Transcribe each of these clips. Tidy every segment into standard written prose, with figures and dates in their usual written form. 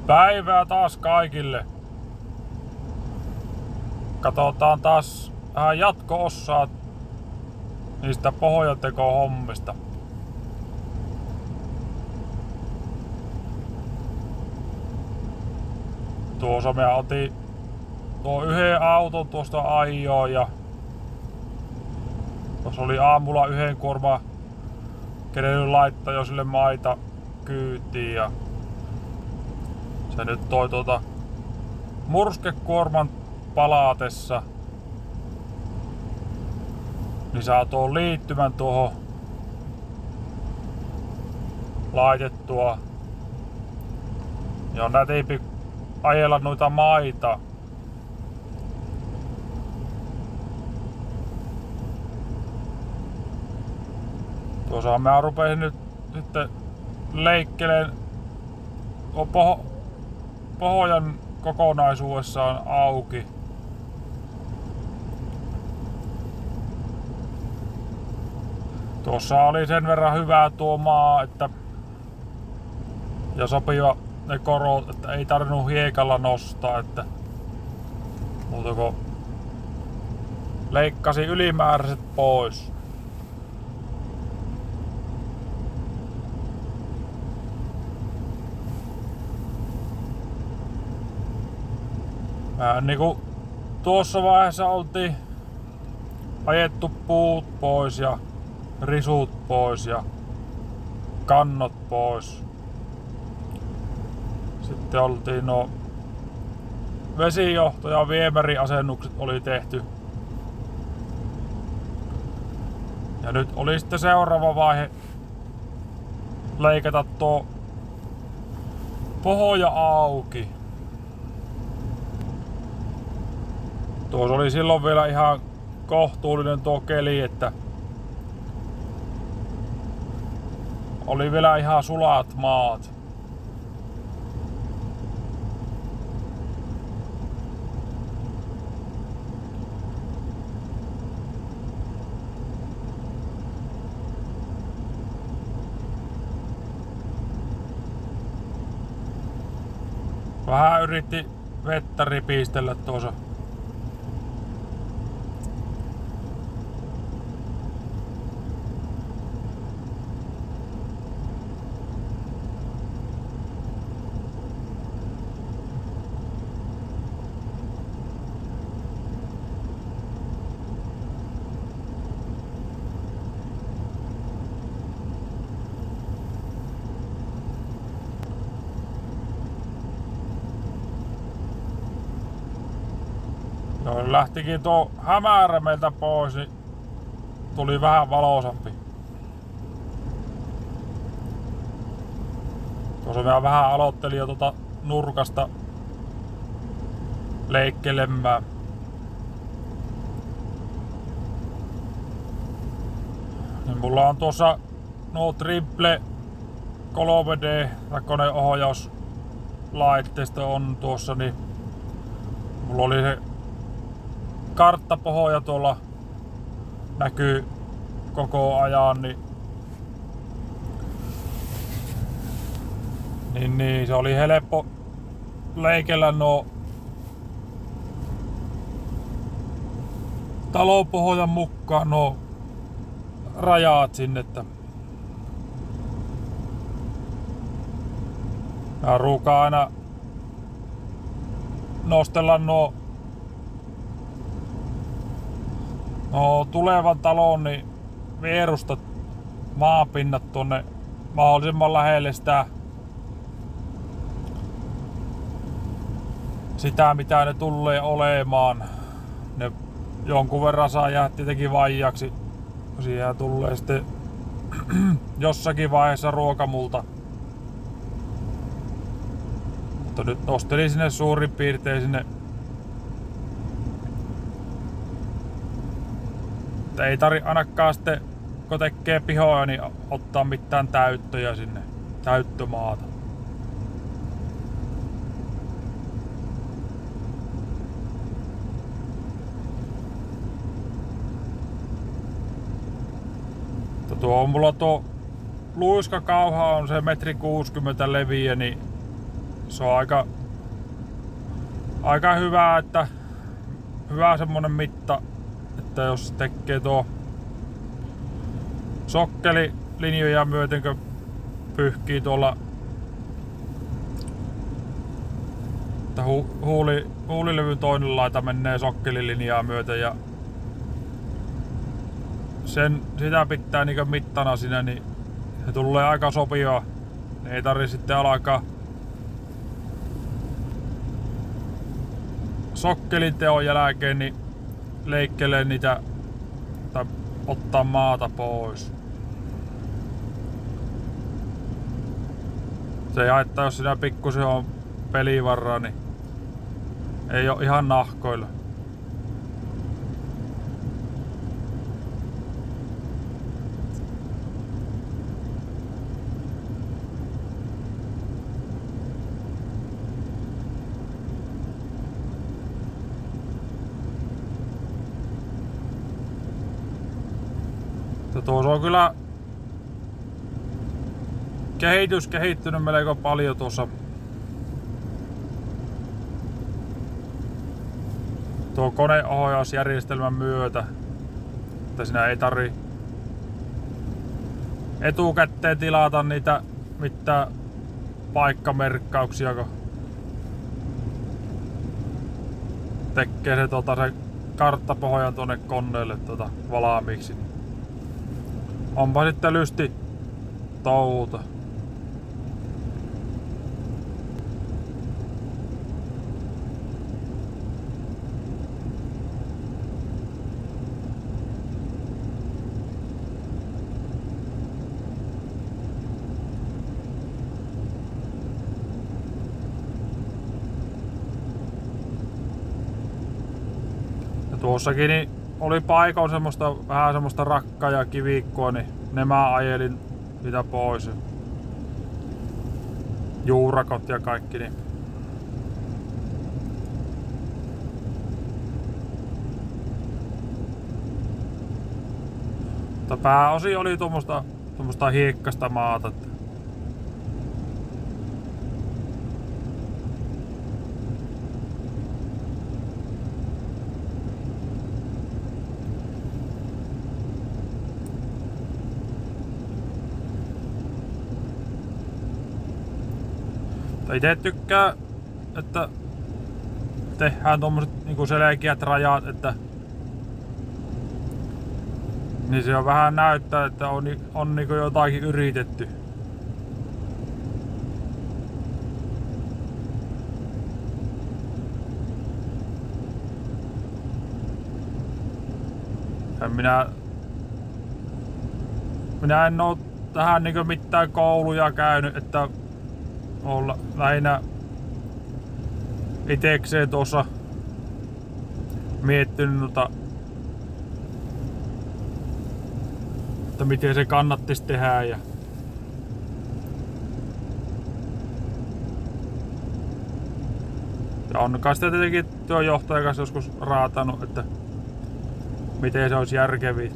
Päivää taas kaikille. Katsotaan taas vähän jatko-osaa niistä pohjateko-hommista. Tuossa mä otin tuo yhden auton tuosta ajoon ja tuossa oli aamulla yhden kuorma kerennyt laittaa jo sille maita kyytiin ja se nyt toi murskekuorman palatessa niin saa tuon liittymän tuohon laitettua ja on nätimpi ajella noita maita. Tuossa mä rupesin nyt sitten leikkeleen pohjan kokonaisuudessaan auki. Tuossa oli sen verran hyvää tuo maa, että ja sopiva ne korot, että ei tarvinnut hiekalla nostaa, että muuta kuin leikkasi ylimääräiset pois. Niinku tuossa vaiheessa oltiin ajettu puut pois ja risut pois ja kannot pois. Sitten oltiin vesijohto- ja viemäriasennukset oli tehty. Ja nyt oli sitten seuraava vaihe leikata tuo pohja auki. Tuossa oli silloin vielä ihan kohtuullinen tuo keli, että oli vielä ihan sulat maat. Vähän yritti vettä ripistellä tuossa. No, lähtikin tuo hämärä meiltä pois, niin tuli vähän valoisampi. Tuossa mä vähän aloittelin jo nurkasta leikkelemään. Niin mulla on tuossa nuo triple 3D koneohjauslaitteisto on tuossa, niin mulla oli se karttapohja tuolla näkyy koko ajan, niin se oli helppo leikellä nuo talopohjan mukaan nuo rajat sinne, että mä ruukaan aina nostella nuo tulevan talon niin vierusta maapinnat tonne mahdollisimman lähelle sitä mitä ne tulee olemaan. Ne jonkun verran saa jäädä tietenkin vaijaksi. Siihen tulee sitten jossakin vaiheessa ruokamulta. Mutta nyt nostelin sinne suurin piirtein sinne. Ei tarvi ainakaan sitten, kun tekee pihoja, niin ottaa mitään täyttöjä sinne, täyttömaata. Tuo on mulla tuo luiskakauha on se 1,60 m leviä, niin se on aika hyvä, että hyvä semmonen mitta, että jos tekee tuo sokkelilinjoja myöten, kun pyyhkii tuolla, että huulilevyn toinen laita menee sokkelilinjaa myöten ja sitä pitää niinku mittana siinä, niin se tulee aika sopiva. Ei tarvi sitten alkaa sokkelin teon jälkeen niin leikkelee niitä tai ottaa maata pois. Se ei haittaa, jos siinä pikkusen on pelivaraa, niin ei oo ihan nahkoilla. Tuossa on kyllä kehittynyt melko paljon tuossa. Tuo koneohjausjärjestelmän myötä, että siinä ei tarvi etukäteen tilata niitä mitään paikkamerkkauksia, kun tekee se, se karttapohjan tuonne koneelle valmiiksi. Onpa sitten lysti touhuta. Ja tuossakin niin oli paikoin vähän semmoista rakkaa ja kivikkoa, niin ne mä ajelin sitä pois. Juurakot ja kaikki, niin mutta pääosin oli tuommoista hiekkasta maata. Itse tykkää, että tehdään tommoset niinku selkeät rajat, että niin se on vähän näyttää, että on niinku jotakin yritetty. Ja minä en oo tähän niinku mitään kouluja käynyt, että olla lähinnä itekseen tuossa miettinyt, että miten se kannattis tehdä ja on kai sitä tietenkin työjohtajan kanssa joskus raatanut, että miten se olisi järkeviä.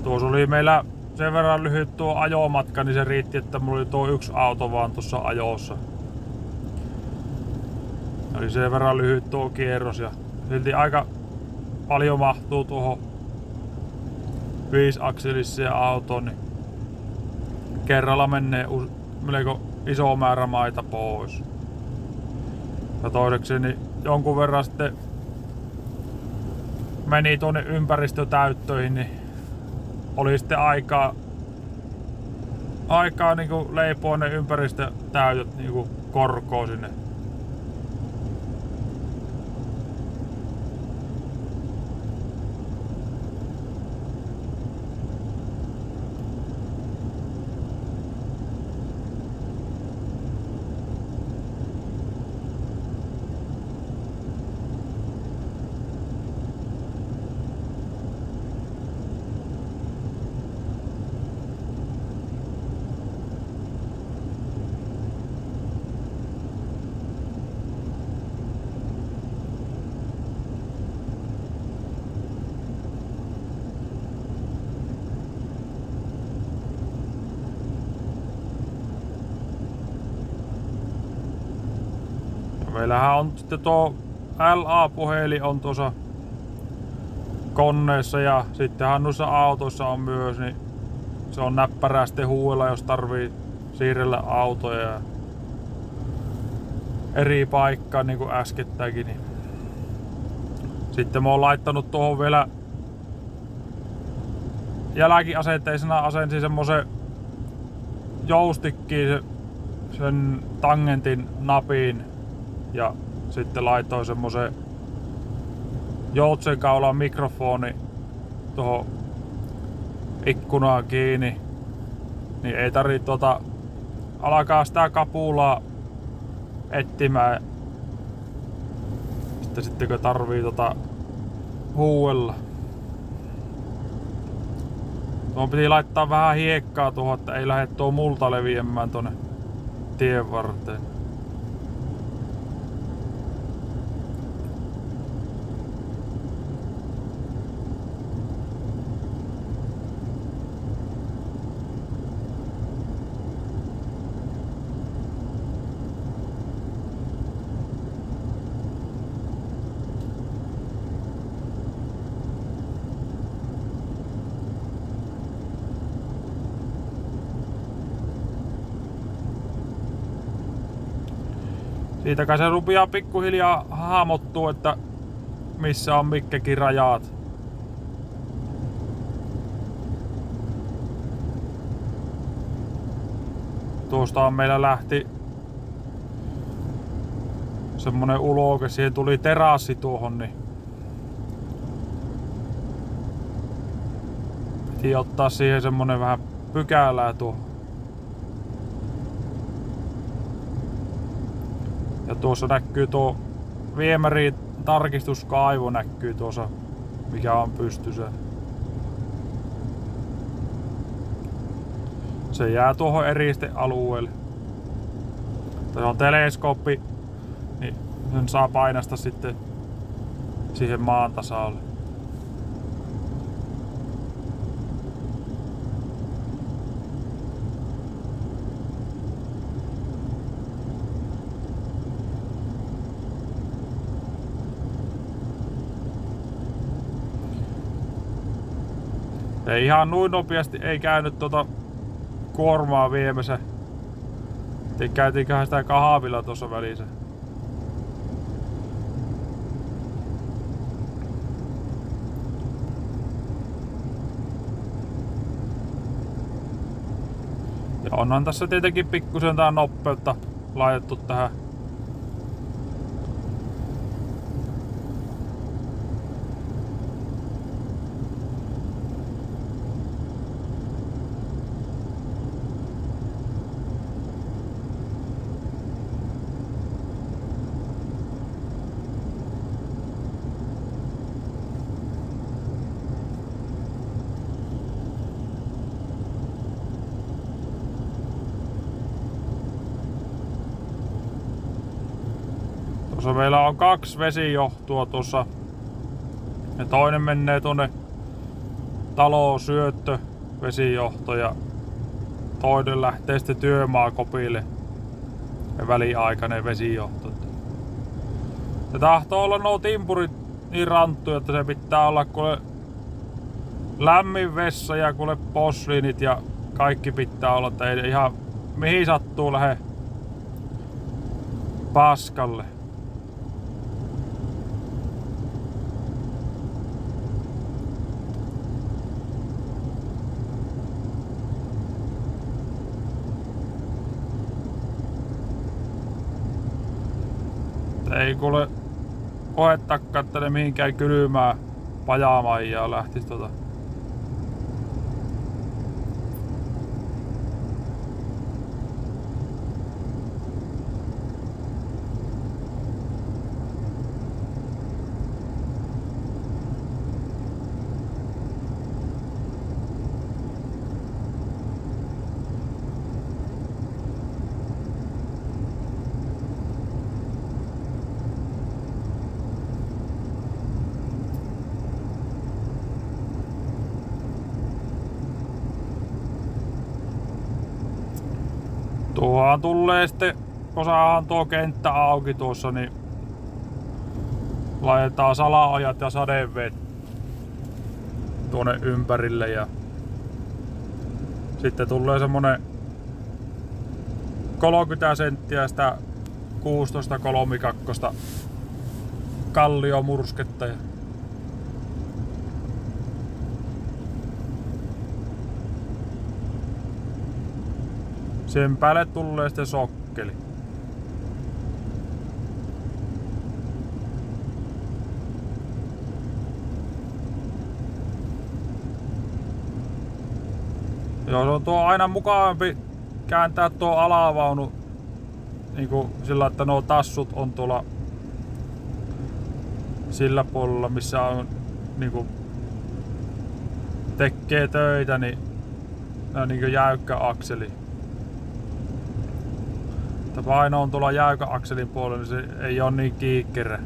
Tuossa oli meillä sen verran lyhyt tuo ajomatka, niin se riitti, että mulla oli tuo yksi auto vaan tuossa ajossa. Oli sen verran lyhyt tuo kierros ja silti aika paljon mahtuu tuohon 5-akseliseen autoon, niin kerralla menee melko iso määrä maita pois. Ja toiseksi niin jonkun verran sitten meni tuonne ympäristötäyttöihin, niin oli sitten aikaa niinku leipoa ne ympäristötäytöt niinku korkoon sinne. meillähän on sitten tuo LA-puhelin on tuossa koneessa ja sittenhän noissa autoissa on myös, niin se on näppärää sitten huuella, jos tarvii siirrellä autoja ja eri paikkaan niin kuin äskettäänkin. Niin. Sitten mä oon laittanut tuohon vielä jälkiasenteisena asensin semmosen joustikkiin sen tangentin napiin ja sitten laitoin semmosen joutsenkaulan mikrofoni tuohon ikkunaan kiinni, niin ei tarvitse alkaa sitä kapulaa etsimään sitten kun tarvii huuella. Tuohon piti laittaa vähän hiekkaa tuohon, että ei lähde tuo multa leviämään tonne tien varteen. Siitä kai se rupeaa pikkuhiljaa hahmottua, että missä on mitkäkin rajat. Tuosta on meillä lähti semmonen uloke, siihen tuli terassi tuohon, niin piti ottaa siihen semmonen vähän pykälää tuohon. Ja tuossa näkyy tuo viemärin tarkistuskaivo näkyy tuossa, mikä on pystyssä. Se jää tuohon eristealueelle. Tässä on teleskooppi, niin sen saa painasta sitten siihen maan tasalle. Ei ihan noin nopeasti ei käynyt kuormaa viemässä. Käytiinköhän sitä kahvilla tuossa välissä. Ja onhan tässä tietenkin pikkusen tää nopeutta laitettu tähän. Tuossa meillä on 2 vesijohtoa tuossa. Ja toinen menee tuonne taloon syöttö vesijohto ja toinen lähtee sitten työmaakopille. Ja väliaikainen vesijohto. Se tahtoo olla nuo timpurit niin ranttuja, että se pitää olla kuule lämmin vessa ja kuule posliinit ja kaikki pitää olla, että ei ihan mihin sattuu lähde paskalle. Ei kuule koettakaan, että ne mihinkään kylmää pajamaijaa lähtis Tuohan tulee sitten kun saadaan tuo kenttä auki tuossa, niin laitetaan salaojat ja sadeveet tuonne ympärille ja sitten tulee semmonen 30 senttiä sitä 16 kolmikakkosta kalliomursketta ja sen päälle tulee sitten sokkeli. Joo, se on tuo aina mukavampi kääntää tuo alavaunu niinku sillä, että nuo tassut on tuolla sillä puolella, missä on niinku tekee töitä, niin on niinku jäykkä akseli. Paino on tuolla jäykkä akselin puolella, niin se ei ole niin kiikkerä.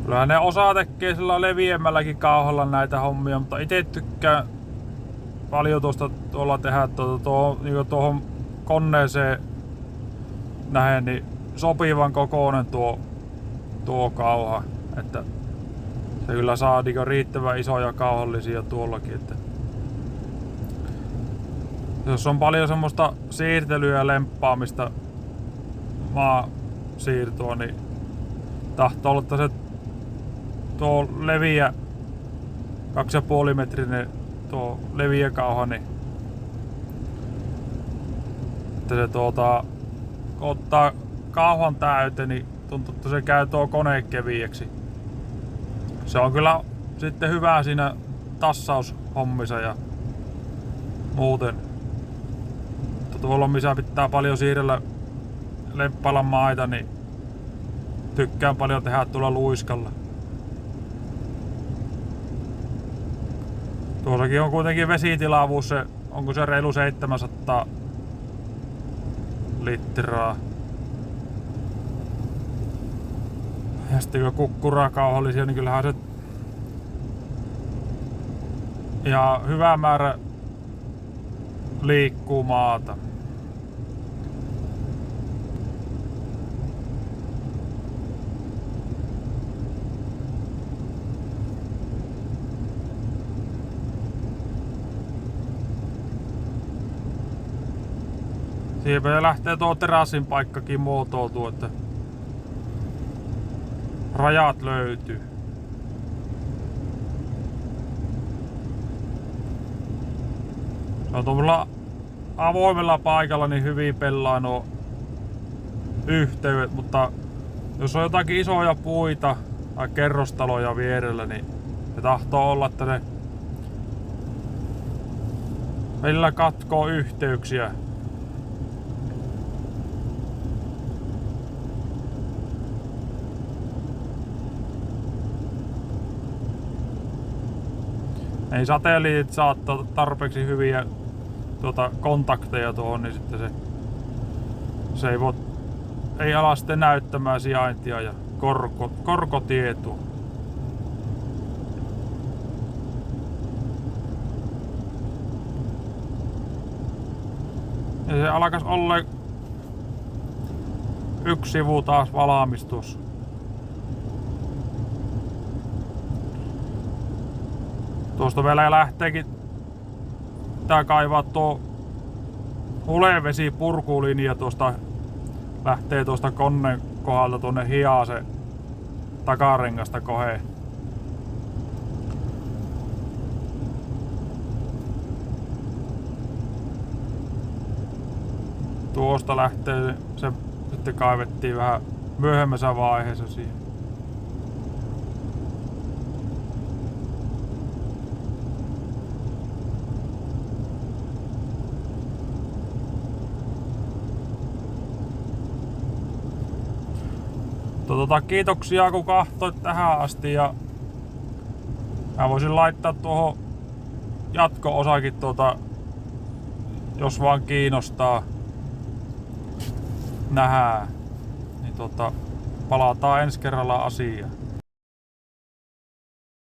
Kyllähän ne osaa tekee sillä leviämmälläkin kauhalla näitä hommia, mutta itse tykkään paljon tuolla tehdä niin tuohon koneeseen nähen, niin sopivan kokoinen tuo kauha, että se kyllä saa niin riittävän isoja kauhallisia tuollakin, että jos on paljon semmoista siirtelyä ja lemppaamista maasiirtoa, niin tahtoo olla, että se tuo leviä 2,5 metrinen tuo leviäkauha, niin että se kun ottaa kauhan täyteen, niin tuntuu, että se käy tuo kone keviäksi. Se on kyllä sitten hyvä siinä tassaushommissa ja muuten. Mutta tuolla missä pitää paljon siirrellä lemppailla maita, niin tykkään paljon tehdä tuolla luiskalla. Tuossakin on kuitenkin vesitilavuus, onko se reilu 700 litraa. Ja sitten kun kukkurakauhallisia, niin kyllähän se ja hyvä määrä liikkuu maata. Siihen lähtee tuo terassin paikkakin muotoutua, että rajat löytyy. Se on tuolla avoimella paikalla niin hyvin pelaa nuo yhteydet, mutta jos on jotakin isoja puita tai kerrostaloja vierellä, niin se tahtoo olla, että ne välillä katkoo yhteyksiä. Ei satelliitit saa tarpeeksi hyviä kontakteja tuohon, niin sitten se ei ala sitten näyttämään sijaintia ja korkotietoa. Ja se alkas olla yksi sivu taas valmistus. Tuosta vielä lähteekin tää kaivaa tuo hulevesipurkulinja tuosta, lähtee tuosta koneen kohdalta tuonne Hiasen takarengasta koheen. tuosta lähtee, se sitten kaivettiin vähän myöhemmässä vaiheessa siihen. Kiitoksia kun kahtoit tähän asti, ja mä voisin laittaa tuohon jatko-osakin jos vaan kiinnostaa nähdä, niin palataan ensi kerralla asiaan.